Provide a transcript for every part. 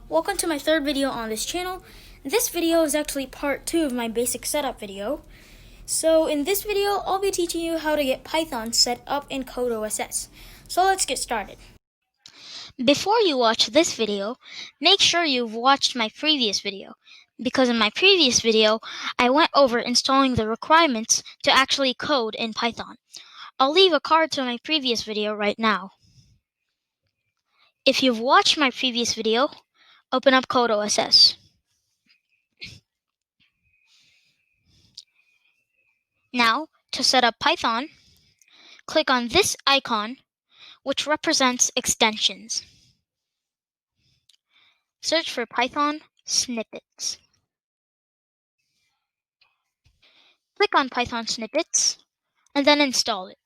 Welcome to my third video on this channel. This video is actually part 2 of my basic setup video. So in this video, I'll be teaching you how to get Python set up in Code OSS. So let's get started. Before you watch this video, make sure you've watched my previous video, because in my previous video, I went over installing the requirements to actually code in Python. I'll leave a card to my previous video right now. If you've watched my previous video, open up Code OSS. Now, to set up Python, click on this icon, which represents extensions. Search for Python snippets. Click on Python snippets, and then install it.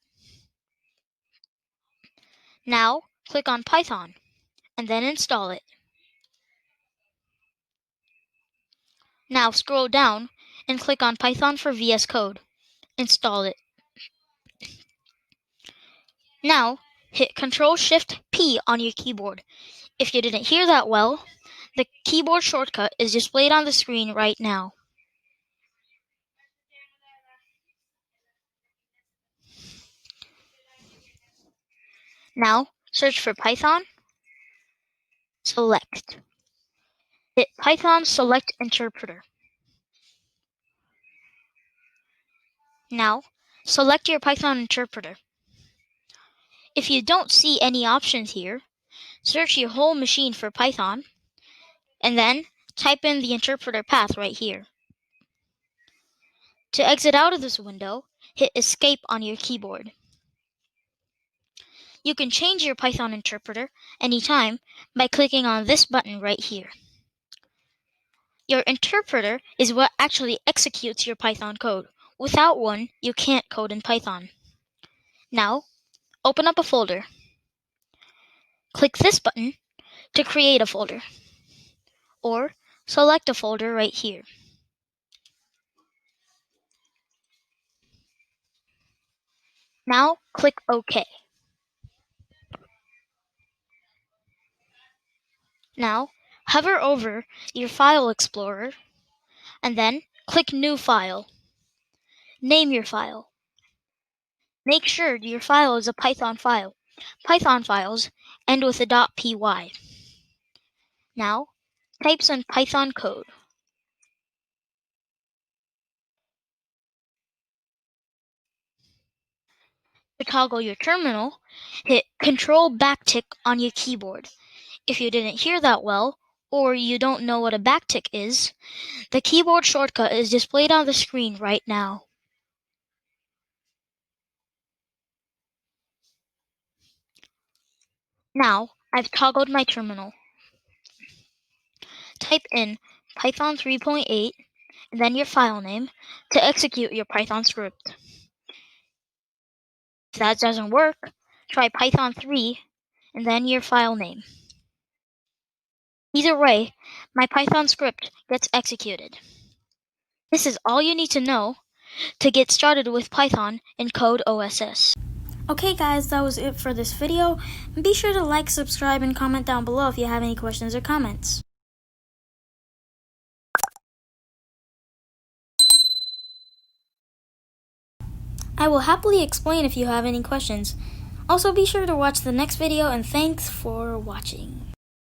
Now, click on Python, and then install it. Now scroll down and click on Python for VS Code. Install it. Now, hit Ctrl-Shift-P on your keyboard. If you didn't hear that well, the keyboard shortcut is displayed on the screen right now. Now, search for Python. Select. Hit Python Select Interpreter. Now, select your Python interpreter. If you don't see any options here, search your whole machine for Python, and then type in the interpreter path right here. To exit out of this window, hit Escape on your keyboard. You can change your Python interpreter anytime by clicking on this button right here. Your interpreter is what actually executes your Python code. Without one, you can't code in Python. Now, open up a folder. Click this button to create a folder, or select a folder right here. Now, click OK. Now, hover over your File Explorer, and then click New File. Name your file. Make sure your file is a Python file. Python files end with a .py. Now, type some Python code. To toggle your terminal, hit Control backtick on your keyboard. If you didn't hear that well, or you don't know what a backtick is, the keyboard shortcut is displayed on the screen right now. Now, I've toggled my terminal. Type in Python 3.8 and then your file name to execute your Python script. If that doesn't work, try Python 3 and then your file name. Either way, my Python script gets executed. This is all you need to know to get started with Python in Code OSS. Okay guys, that was it for this video. Be sure to like, subscribe, and comment down below if you have any questions or comments. I will happily explain if you have any questions. Also, be sure to watch the next video, and thanks for watching.